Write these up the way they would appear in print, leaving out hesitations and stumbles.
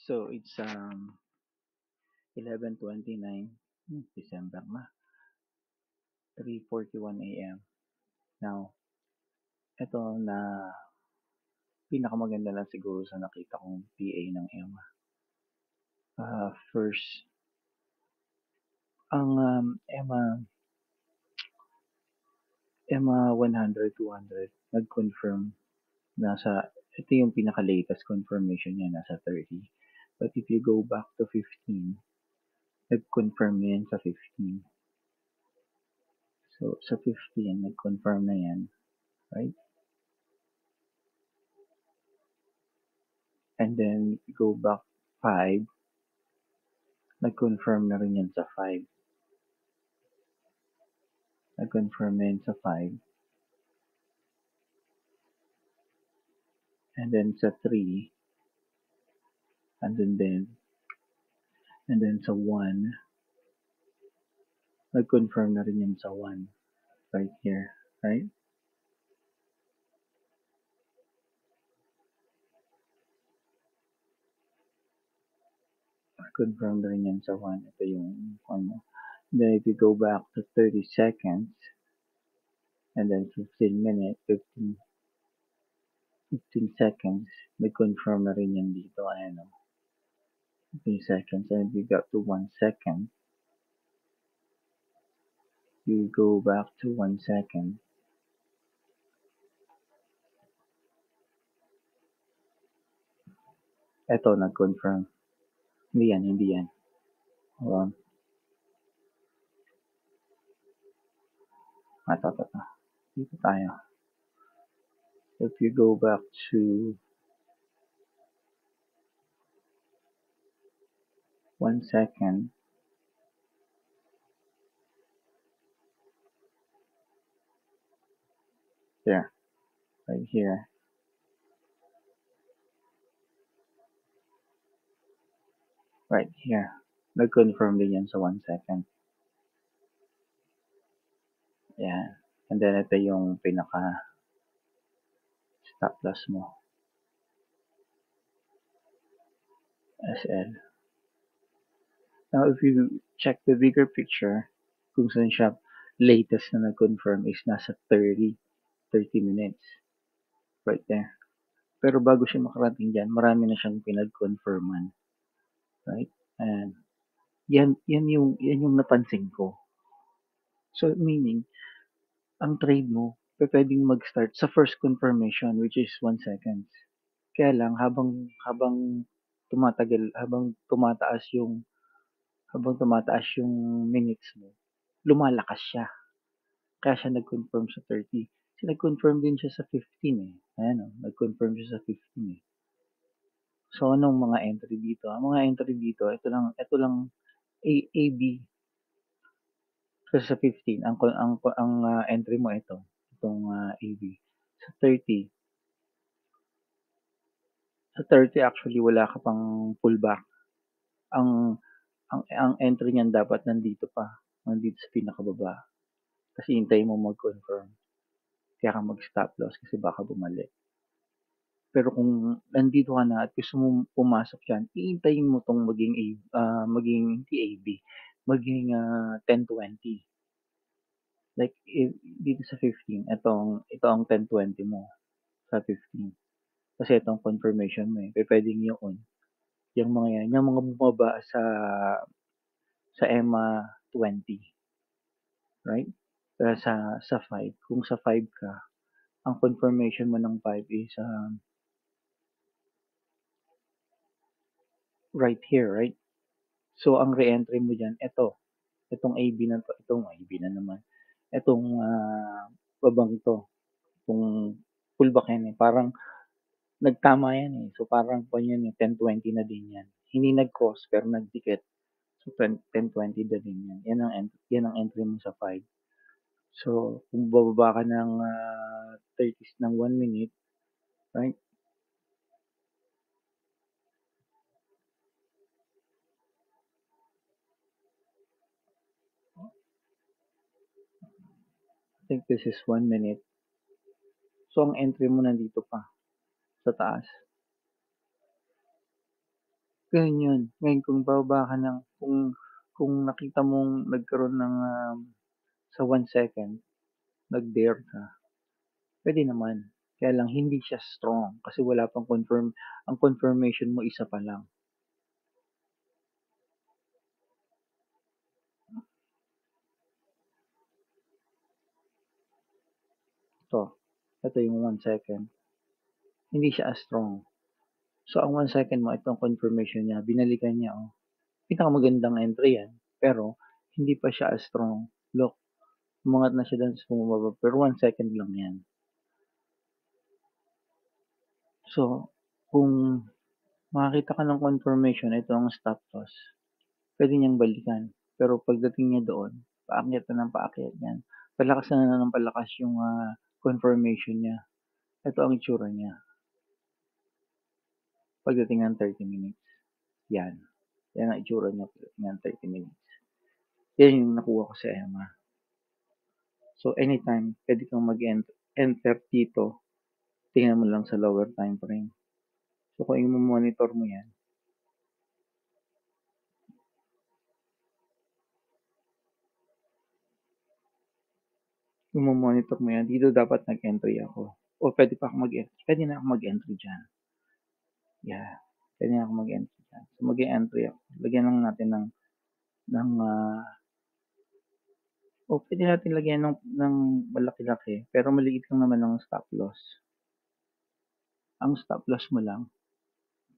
So it's 11:29 December na, 3:41 a.m. Now, ito na pinakamaganda lang siguro sa nakita kong PA ng Emma. First, ang Emma 100, 200, nag-confirm ito yung pinaka-latest confirmation niya, nasa 30. But if you go back to 15, nag-confirm yan sa 15. So, sa 15, nag-confirm na yan, right? And then, go back 5, nag-confirm na rin yan sa 5. Nag-confirm na yan sa 5. And then, sa 3, andun din. And then, sa 1, nag-confirm na rin yan sa 1. Right here, right? Confirm na rin yan sa 1. Ito yung ano. Then, if you go back to 30 seconds, and then 15 minutes, 15 seconds, nag-confirm na rin yan dito. Ayan o. 15 seconds. And you got to 1 second. You go back to 1 second. Ito, nag-confirm. Hindi yan. Hold on. Ito. Dito tayo. If you go back to 1 second, there, right here. Right here. Nag-confirm din yan sa 1 second. Yan. And then, ito yung pinaka stop loss mo. SL. Now, if you check the bigger picture, kung saan siya latest na nag-confirm is nasa 30 minutes. Right there. Pero bago siya makarating dyan, marami na siyang pinag-confirman. Right? And yan yung napansin ko. So, meaning, ang trade mo, pwedeng mag-start sa first confirmation, which is 1 second. Kaya lang, habang tumataas yung minutes mo, lumalakas siya. Kaya siya nag-confirm sa 30. Kasi nag-confirm din siya sa 15 eh. Ayan o, nag-confirm siya sa 15 eh. So, anong mga entry dito? Ang mga entry dito, ito lang AB. Kasi sa 15, ang entry mo itong AB. Sa 30, actually wala ka pang pullback. Ang entry niyan dapat nandito sa pinakababa. Kasi hintayin mo mag-confirm. Kaya ka mag-stop loss kasi baka bumalik. Pero kung nandito ka na at gusto mo pumasok diyan, ihintayin mo tong maging hindi AB, maging 10-20. Like dito sa 15, ito ang 10-20 mo sa 15. Kasi itong confirmation mo eh. Pwedeng yun. Yung mga bumaba sa EMA 20. Right? Pero sa 5, kung sa 5 ka, ang confirmation mo ng 5 is right here, right? So, ang re-entry mo dyan, itong AB na to, itong AB na naman, itong babang to, itong pullback yan eh, parang nagtama yan eh. So, parang pa yan eh, 10-20 na din yan. Hindi nag-cross, pero nagdikit. So, 10-20 na din yan. Yan ang entry mo sa 5. So, kung bababa ka ng 30s ng 1 minute, right? I think this is 1 minute. So, ang entry mo nandito pa sa taas. Ganun yun. Ngayon kung bababa ka ng kung nakita mong nagkaroon ng, sa 1 second, nag-dare ka, puwede naman. Kaya lang hindi siya strong kasi wala pang ang confirmation mo isa pa lang. 'To, ito yung 1 second, hindi siya as strong. So, ang 1 second mo itong confirmation niya, binalikan niya, oh. Pinakamagandang entry yan, pero hindi pa siya as strong. Look, umangat na siya dun ta's bumaba pero 1 second lang yan. So, kung makakita ka ng confirmation, ito ang stop loss, puwede niyang balikan. Pero pagdating niya doon, paakyat na ng paakyat yan. Palakas na ng palakas yung, confirmation niya. Ito ang itsura niya pagdating ng 30 minutes. Yan. Yan ang itsura niya pagdating ng 30 minutes. Yan yung nakuha ko sa EMA. So, anytime, pwede kang mag-enter dito. Tingnan mo lang sa lower time frame. So, kung i-monitor mo yan, dito dapat nag-entry ako. O pwede pa ako mag-entry. Pwede na ako mag-entry dyan. Yeah. Pwede na ako mag-entry dyan. So, mag-entry ako. Lagyan lang natin ng pwede natin lagyan ng malaki-laki. Pero maliit lang naman ang stop loss. Ang stop loss mo lang,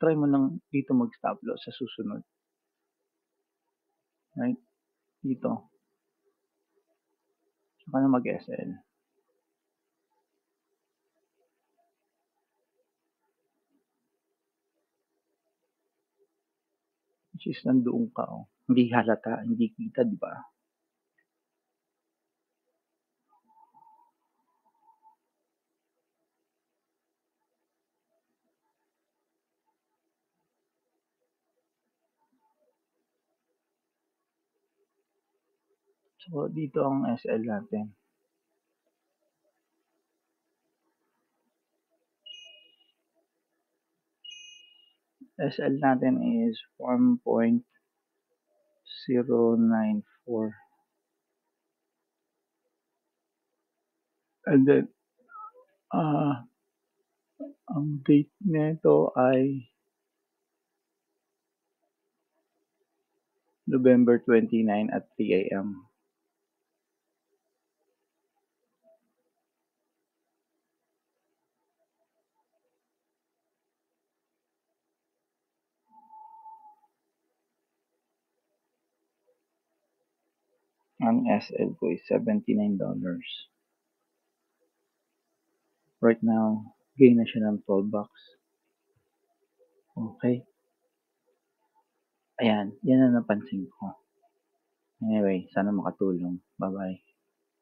try mo lang dito mag-stop loss sa susunod. Right? Dito. Saka na mag-SL. Which is nandoon ka, oh. Hindi halata, hindi kita, di ba? So, dito ang SL natin. SL natin is 1.094. And then, ang date nito ay November 29 at 3 a.m. Ang SL ko is $79. Right now, gain na siya ng $12. Okay. Ayan, yan ang napansin ko. Anyway, sana makatulong. Bye-bye.